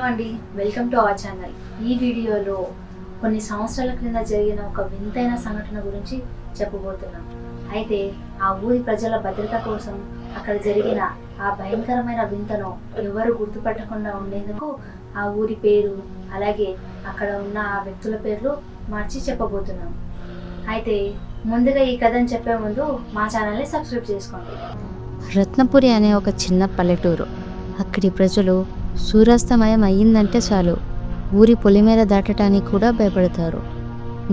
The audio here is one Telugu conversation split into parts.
అండి, వెల్కమ్ టు అవర్ ఛానల్. ఈ వీడియోలో కొన్ని సంవత్సరాల క్రింద జరిగిన ఒక వింతైన సంఘటన గురించి చెప్పబోతున్నాం. అయితే ఆ ఊరి ప్రజల భద్రత కోసం అక్కడ జరిగిన ఆ భయంకరమైన వింతను ఎవరు గుర్తుపట్టకుండా ఉండేందుకు ఆ ఊరి పేరు అలాగే అక్కడ ఉన్న ఆ వ్యక్తుల పేర్లు మార్చి చెప్పబోతున్నాం. అయితే ముందుగా ఈ కథను చెప్పే ముందు మా ఛానల్ని సబ్స్క్రైబ్ చేసుకోండి. రత్నపురి అనే ఒక చిన్న పల్లెటూరు. అక్కడి ప్రజలు సూర్యాస్తమయం అయ్యిందంటే చాలు ఊరి పొలిమేర దాటడానికి కూడా భయపడతారు.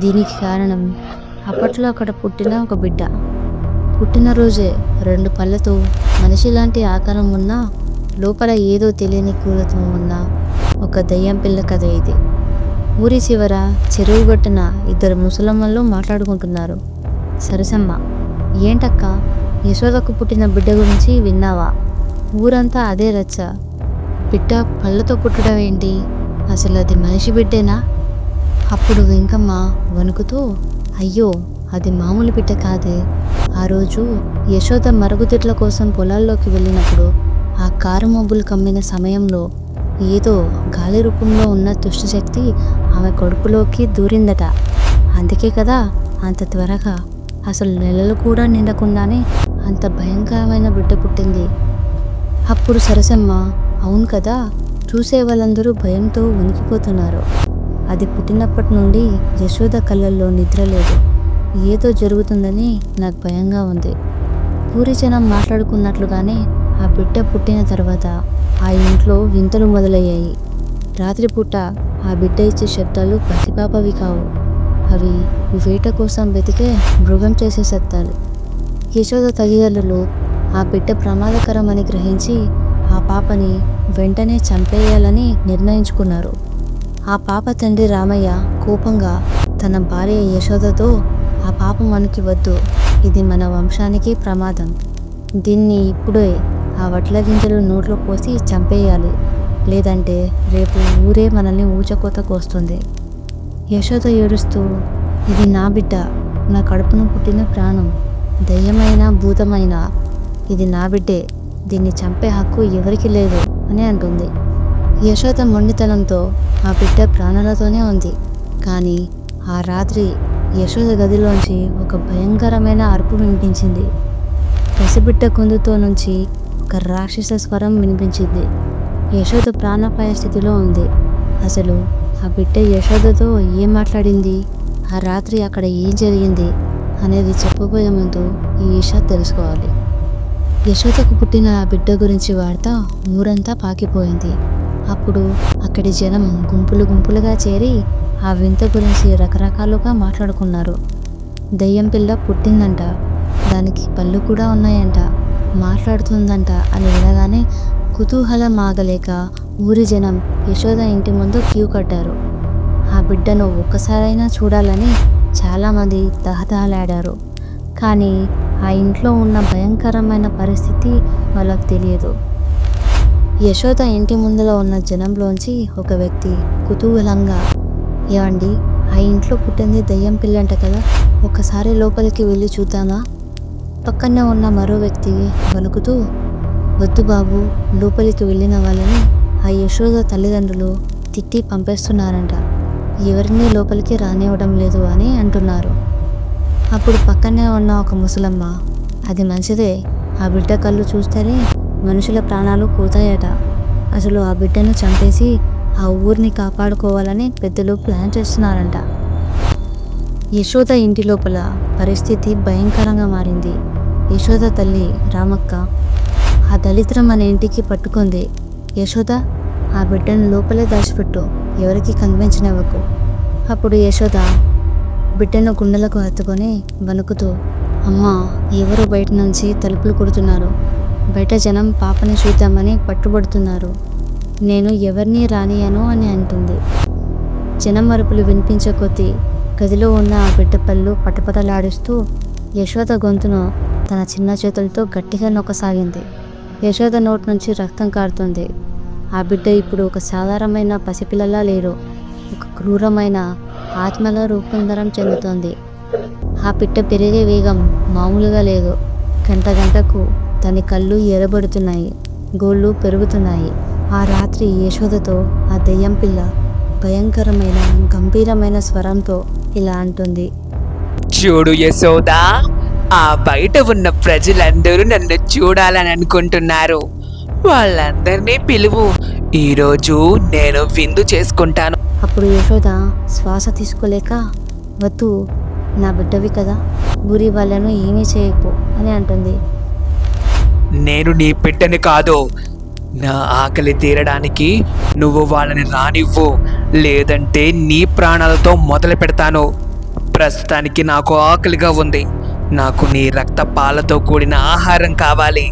దీనికి కారణం అప్పట్లో అక్కడ పుట్టిన ఒక బిడ్డ. పుట్టినరోజే 2 పళ్ళతో మనిషి లాంటి ఆకారం ఉన్న లోపల ఏదో తెలియని క్రూరత్వం ఉన్న ఒక దయ్యం పిల్ల కథ ఇది. ఊరి చివర చెరువు గట్టున 2 ముసలమ్మలు మాట్లాడుకుంటున్నారు. సరసమ్మ, ఏంటక్క, యశోదకు పుట్టిన బిడ్డ గురించి విన్నావా? ఊరంతా అదే రచ్చ. బిడ్డ పళ్ళతో పుట్టడం ఏంటి? అసలు అది మనిషి బిడ్డేనా? అప్పుడు వెంకమ్మ వణుకుతూ, అయ్యో అది మామూలు బిడ్డ కాదే. ఆ రోజు యశోద మరుగుదొడ్ల కోసం పొలాల్లోకి వెళ్ళినప్పుడు ఆ కారు మబ్బులు కమ్మిన సమయంలో ఏదో గాలి రూపంలో ఉన్న దుష్టశక్తి ఆమె కడుపులోకి దూరిందట. అందుకే కదా అంత త్వరగా, అసలు నెలలు కూడా నిండకుండానే అంత భయంకరమైన బిడ్డ పుట్టింది. అప్పుడు సరసమ్మ, అవును కదా, చూసే వాళ్ళందరూ భయంతో వణికిపోతున్నారు. అది పుట్టినప్పటి నుండి యశోద కళ్ళల్లో నిద్ర లేదు. ఏదో జరుగుతుందని నాకు భయంగా ఉంది. ఊరి జనం మాట్లాడుకున్నట్లుగానే ఆ బిడ్డ పుట్టిన తర్వాత ఆ ఇంట్లో వింతలు మొదలయ్యాయి. రాత్రిపూట ఆ బిడ్డ ఇచ్చే శబ్దాలు పసిపాపవి కావు. అవి వేట కోసం వెతికే మృగం చేసే శబ్దాలు. యశోద తల్లిదండ్రులు ఆ బిడ్డ ప్రమాదకరమని గ్రహించి ఆ పాపని వెంటనే చంపేయాలని నిర్ణయించుకున్నారు. ఆ పాప తండ్రి రామయ్య కోపంగా తన భార్య యశోదతో, ఆ పాప మనకి వద్దు, ఇది మన వంశానికి ప్రమాదం. దీన్ని ఇప్పుడే ఆ వడ్ల గింజలు నోట్లో పోసి చంపేయాలి, లేదంటే రేపు ఊరే మనల్ని ఊచకోతకు వస్తుంది. యశోద ఏడుస్తూ, ఇది నా బిడ్డ, నా కడుపును పుట్టిన ప్రాణం, దయ్యమైన భూతమైన ఇది నా బిడ్డే, దీన్ని చంపే హక్కు ఎవరికి లేదు అని అంటుంది. యశోద మొండితనంతో ఆ బిడ్డ ప్రాణాలతోనే ఉంది. కానీ ఆ రాత్రి యశోద గదిలోంచి ఒక భయంకరమైన అరుపు వినిపించింది. పసిబిడ్డ గొంతుతో నుంచి ఒక రాక్షస స్వరం వినిపించింది. యశోద ప్రాణాపాయ స్థితిలో ఉంది. అసలు ఆ బిడ్డ యశోదతో ఏం మాట్లాడింది, ఆ రాత్రి అక్కడ ఏం జరిగింది అనేది చెప్పబోయే ముందు ఈ విషయం తెలుసుకోవాలి. యశోదకు పుట్టిన ఆ బిడ్డ గురించి వార్త ఊరంతా పాకిపోయింది. అప్పుడు అక్కడి జనం గుంపులు గుంపులుగా చేరి ఆ వింత గురించి రకరకాలుగా మాట్లాడుకున్నారు. దయ్యం పిల్ల పుట్టిందంట, దానికి పళ్ళు కూడా ఉన్నాయంట, మాట్లాడుతుందంట అని వినగానే కుతూహలం ఆగలేక ఊరి జనం యశోద ఇంటి ముందు క్యూ కట్టారు. ఆ బిడ్డను ఒక్కసారైనా చూడాలని చాలామంది దహదహలాడారు. కానీ ఆ ఇంట్లో ఉన్న భయంకరమైన పరిస్థితి వాళ్ళకు తెలియదు. యశోద ఇంటి ముందులో ఉన్న జనంలోంచి ఒక వ్యక్తి కుతూహలంగా, ఏవండి, ఆ ఇంట్లో పుట్టింది దయ్యం పిల్లంట కదా, ఒక్కసారి లోపలికి వెళ్ళి చూద్దామా? పక్కనే ఉన్న మరో వ్యక్తి వణుకుతూ, వద్దు బాబు, లోపలికి వెళ్ళిన వాళ్ళని ఆ యశోద తల్లిదండ్రులు తిట్టి పంపేస్తున్నారంట, ఎవరినీ లోపలికి రానివ్వడం లేదు అని అంటున్నారు. అప్పుడు పక్కనే ఉన్న ఒక ముసలమ్మ, అది మంచిదే, ఆ బిడ్డ కళ్ళు చూస్తేనే మనుషుల ప్రాణాలు పోతాయట, అసలు ఆ బిడ్డను చంపేసి ఆ ఊరిని కాపాడుకోవాలని పెద్దలు ప్లాన్ చేస్తున్నారంట. యశోద ఇంటి లోపల పరిస్థితి భయంకరంగా మారింది. యశోద తల్లి రామక్క ఆ దళిద్రం అనే ఇంటికి పట్టుకుంది. యశోద, ఆ బిడ్డను లోపలే దాచిపెట్టు, ఎవరికి కనిపించనివ్వకు. అప్పుడు యశోద బిడ్డను గుండెలకు హత్తుకొని వణుకుతూ, అమ్మా, ఎవరు బయట నుంచి తలుపులు కొడుతున్నారు, బయట జనం పాపని చూద్దామని పట్టుబడుతున్నారు, నేను ఎవరిని రానియను అని అంటుంది. జనం అరుపులు వినిపించే కొద్దీ గదిలో ఉన్న ఆ బిడ్డ పళ్ళు పటపటలాడిస్తూ యశోద గొంతును తన చిన్న చేతులతో గట్టిగా నొక్కసాగింది. యశోద నోటి నుంచి రక్తం కారుతుంది. ఆ బిడ్డ ఇప్పుడు ఒక సాధారణమైన పసిపిల్లలా లేరు, ఒక క్రూరమైన ఆత్మలో రూపాంతరం చెందుతోంది. ఆ బిడ్డ పెరిగే వేగం మామూలుగా లేదు. గంట గంటకు దాని కళ్ళు ఎర్రబడుతున్నాయి, గోళ్ళు పెరుగుతున్నాయి. ఆ రాత్రి యశోదతో ఆ దెయ్యం పిల్ల భయంకరమైన గంభీరమైన స్వరంతో ఇలా అంటుంది. చూడు యశోదా, ఆ బయట ఉన్న ప్రజలందరూ నన్ను చూడాలని అనుకుంటున్నారు. వాళ్ళందరినీ పిలువు. ఈరోజు నేను విందు చేసుకుంటాను. అప్పుడు యశోద శ్వాస తీసుకోలేక, వద్దు, నా బిడ్డవి కదా, ఊరి వాళ్ళను ఏమీ చేయకు అని అంటుంది. నేను నీ బిడ్డని కాదు. నా ఆకలి తీరడానికి నువ్వు వాళ్ళని రానివ్వు, లేదంటే నీ ప్రాణాలతో మొదలు పెడతాను. ప్రస్తుతానికి నాకు ఆకలిగా ఉంది. నాకు నీ రక్త పాలతో కూడిన ఆహారం కావాలి.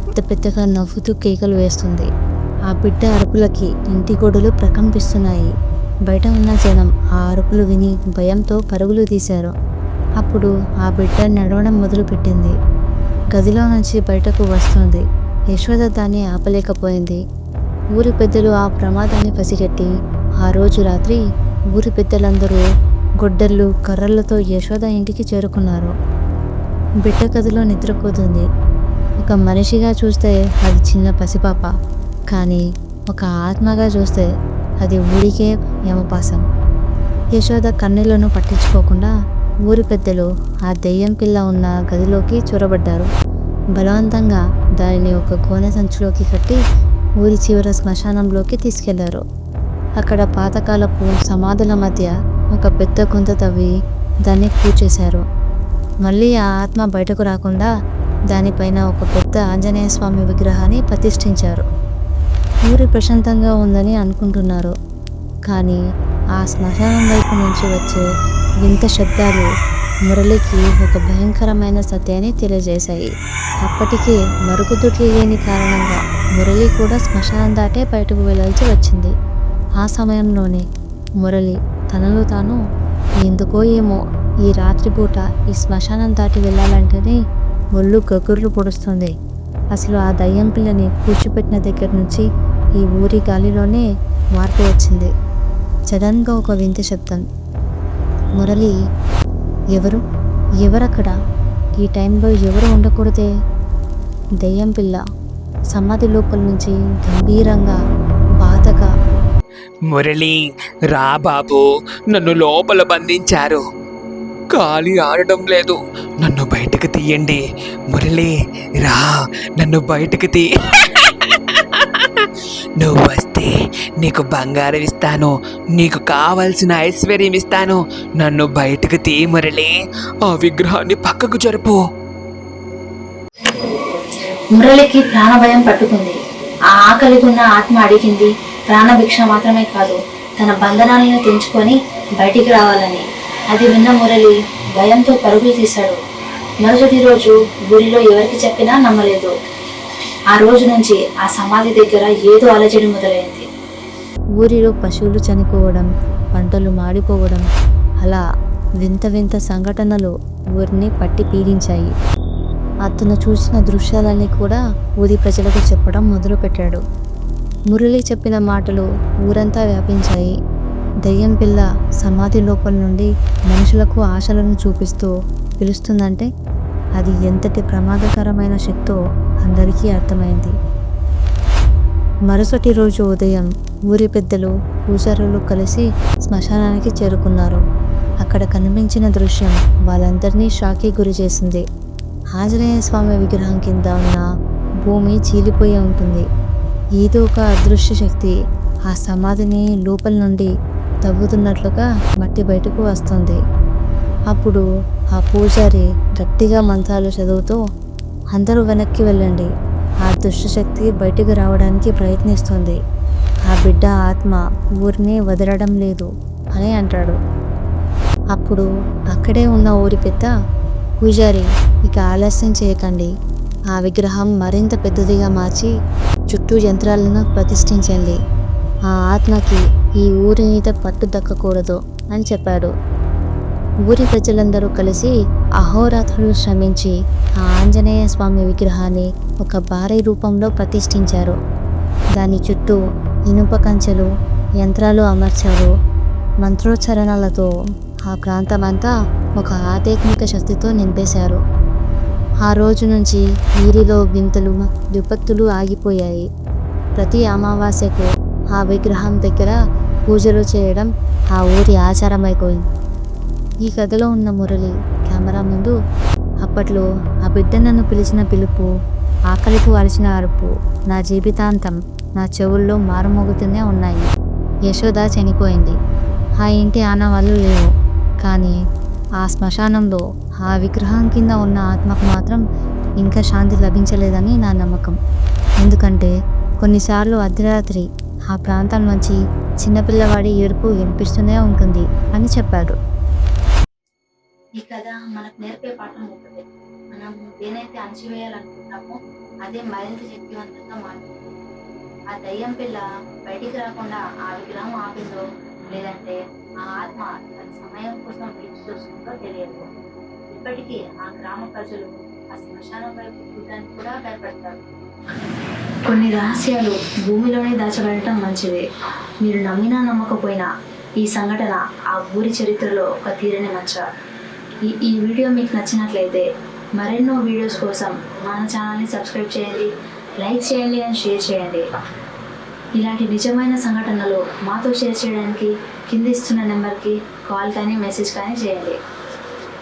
పెద్ద పెద్దగా నవ్వుతూ కేకలు వేస్తుంది. ఆ బిడ్డ అరుపులకి ఇంటి గోడలు ప్రకంపిస్తున్నాయి. బయట ఉన్న జనం ఆ అరుపులు విని భయంతో పరుగులు తీశారు. అప్పుడు ఆ బిడ్డ నడవడం మొదలుపెట్టింది. గదిలో నుంచి బయటకు వస్తుంది. యశోద దాన్ని ఆపలేకపోయింది. ఊరి పెద్దలు ఆ ప్రమాదాన్ని పసిగట్టి ఆ రోజు రాత్రి ఊరి పెద్దలందరూ గొడ్డళ్ళు కర్రలతో యశోద ఇంటికి చేరుకున్నారు. బిడ్డ గదిలో నిద్రపోతుంది. ఒక మనిషిగా చూస్తే అది చిన్న పసిపాప, కానీ ఒక ఆత్మగా చూస్తే అది ఊరికే యమపాసం. యశోద కన్నీళ్లను పట్టించుకోకుండా ఊరి పెద్దలు ఆ దెయ్యం పిల్ల ఉన్న గదిలోకి చొరబడ్డారు. బలవంతంగా దానిని ఒక గోనె సంచిలోకి కట్టి ఊరి చివర శ్మశానంలోకి తీసుకెళ్లారు. అక్కడ పాతకాలపు సమాధుల మధ్య ఒక పెద్ద గుంత తవ్వి దాన్ని పూడ్చేశారు. మళ్ళీ ఆ ఆత్మ బయటకు రాకుండా దానిపైన ఒక పెద్ద ఆంజనేయ స్వామి విగ్రహాన్ని ప్రతిష్ఠించారు. ఊరి ప్రశాంతంగా ఉందని అనుకుంటున్నారు, కానీ ఆ శ్మశానం వైపు నుంచి వచ్చే వింత శబ్దాలు మురళికి ఒక భయంకరమైన సత్యాన్ని తెలియజేశాయి. అప్పటికే మరుగుదొడ్లు లేని కారణంగా మురళి కూడా శ్మశానం దాటే బయటకు వెళ్లాల్సి వచ్చింది. ఆ సమయంలోనే మురళి తనలో తాను, ఎందుకో ఏమో ఈ రాత్రిపూట ఈ శ్మశానం దాటి వెళ్ళాలంటేనే ఒళ్ళు గగుర్లు పొడుస్తుంది. అసలు ఆ దయ్యం పిల్లని కూర్చోపెట్టిన దగ్గర నుంచి ఈ ఊరి గాలిలోనే మార్పు వచ్చింది. సడన్గా ఒక వింత శబ్దం. మురళి, ఎవరక్కడ? ఈ టైంలో ఎవరు ఉండకూడదే? దయ్యం పిల్ల సమాధి లోపల నుంచి గంభీరంగా బాధగా, మురళి, రా బాబు, నన్ను లోపల బంధించారు. గాలి ఆడడం లేదు, నన్ను బయటకు తీయండి. మురళి, రా, నన్ను బయటకు తీ. నువ్వు వస్తే నీకు బంగారం ఇస్తాను, నీకు కావలసిన ఐశ్వర్యం ఇస్తాను. నన్ను బయటకు తీ మురళి, ఆ విగ్రహాన్ని పక్కకు జరుపు. మురళికి ప్రాణభయం పట్టుకుంది. ఆ ఆకలికున్న ఆత్మ అడిగింది ప్రాణభిక్ష మాత్రమే కాదు, తన బంధనాలను తెంచుకొని బయటికి రావాలని. అది విన్న మురళి భయంతో పరుగులు తీశాడు. మరుసటి రోజు ఊరిలో ఎవరికి చెప్పినా నమ్మలేదు. ఆ రోజు నుంచి ఆ సమాధి దగ్గర ఏదో అలజడి మొదలైంది. ఊరిలో పశువులు చనిపోవడం, పంటలు మాడిపోవడం, అలా వింత వింత సంఘటనలు ఊరిని పట్టి పీడించాయి. అతను చూసిన దృశ్యాలన్నీ కూడా ఊరి ప్రజలకు చెప్పడం మొదలుపెట్టాడు. మురళి చెప్పిన మాటలు ఊరంతా వ్యాపించాయి. దయ్యం పిల్ల సమాధి లోపల నుండి మనుషులకు ఆశలను చూపిస్తూ పిలుస్తుందంటే అది ఎంతటి ప్రమాదకరమైన శక్తో అందరికీ అర్థమైంది. మరుసటి రోజు ఉదయం ఊరి పెద్దలు, పూజారులు కలిసి శ్మశానానికి చేరుకున్నారు. అక్కడ కనిపించిన దృశ్యం వాళ్ళందరినీ షాక్కి గురి చేసింది. ఆంజనేయ స్వామి విగ్రహం కింద ఉన్న భూమి చీలిపోయి ఉంటుంది. ఏదో ఒక అదృశ్య శక్తి ఆ సమాధిని లోపల నుండి తవ్వుతున్నట్లుగా మట్టి బయటకు వస్తుంది. అప్పుడు ఆ పూజారి గట్టిగా మంత్రాలు చదువుతూ, అందరూ వెనక్కి వెళ్ళండి, ఆ దుష్టశక్తి బయటకు రావడానికి ప్రయత్నిస్తుంది, ఆ బిడ్డ ఆత్మ ఊరిని వదలడం లేదు అని అంటాడు. అప్పుడు అక్కడే ఉన్న ఊరి పెద్ద, పూజారి, ఇక ఆలస్యం చేయకండి, ఆ విగ్రహం మరింత పెద్దదిగా మార్చి చుట్టూ యంత్రాలను ప్రతిష్ఠించండి, ఆ ఆత్మకి ఈ ఊరి మీద పట్టు దక్కకూడదు అని చెప్పాడు. ఊరి ప్రజలందరూ కలిసి అహోరాత్రులు శ్రమించి ఆ ఆంజనేయ స్వామి విగ్రహాన్ని ఒక భారీ రూపంలో ప్రతిష్ఠించారు. దాని చుట్టూ ఇనుప కంచెలు, యంత్రాలు అమర్చారు. మంత్రోచ్చరణలతో ఆ ప్రాంతమంతా ఒక ఆధ్యాత్మిక శక్తితో నింపేశారు. ఆ రోజు నుంచి ఊరిలో వింతలు విపత్తులు ఆగిపోయాయి. ప్రతి అమావాస్యకు ఆ విగ్రహం దగ్గర పూజలు చేయడం ఆ ఊరి ఆచారమైపోయింది. ఈ కథలో ఉన్న మురళి కెమెరా ముందు అప్పట్లో ఆ బిడ్డ నన్ను పిలిచిన పిలుపు, ఆకలికి అరిచిన అరుపు నా జీవితాంతం నా చెవుల్లో మారుమోగుతూనే ఉన్నాయి. యశోద చనిపోయింది. ఆ ఇంటి ఆనవాళ్ళు లేవు. కానీ ఆ శ్మశానంలో ఆ విగ్రహం కింద ఉన్న ఆత్మకు మాత్రం ఇంకా శాంతి లభించలేదని నా నమ్మకం. ఎందుకంటే కొన్నిసార్లు అర్ధరాత్రి ఆ ప్రాంతం నుంచి చిన్నపిల్లవాడి ఏడుపు వినిపిస్తూనే ఉంటుంది అని చెప్పాడు. ఈ కథ మనకు నేర్పే పాఠం ఒకటే. మనం దేనైతే అణచివేయాలనుకుంటామో అదే మరింత శక్తివంతంగా మారుతుంది. ఆ దయ్యం పిల్ల బయటికి రాకుండా ఆ విగ్రహం ఆపిందో, లేదంటే ఆ ఆత్మ తన సమయం కోసం వేచి చూస్తుందో తెలియదు. ఇప్పటికీ ఆ గ్రామ ప్రజలు ఆ శ్మశానం వైపు చూడడానికి కూడా భయపడతారు. కొన్ని రహస్యాలు భూమిలోనే దాచబడటం మంచిదే. మీరు నమ్మినా నమ్మకపోయినా ఈ సంఘటన ఆ ఊరి చరిత్రలో ఒక తీరని మచ్చ. ఈ వీడియో మీకు నచ్చినట్లయితే మరెన్నో వీడియోస్ కోసం మన ఛానల్ని సబ్స్క్రైబ్ చేయండి, లైక్ చేయండి అండ్ షేర్ చేయండి. ఇలాంటి నిజమైన సంఘటనలు మాతో షేర్ చేయడానికి కింద ఇస్తున్న నెంబర్కి కాల్ కానీ మెసేజ్ కానీ చేయండి.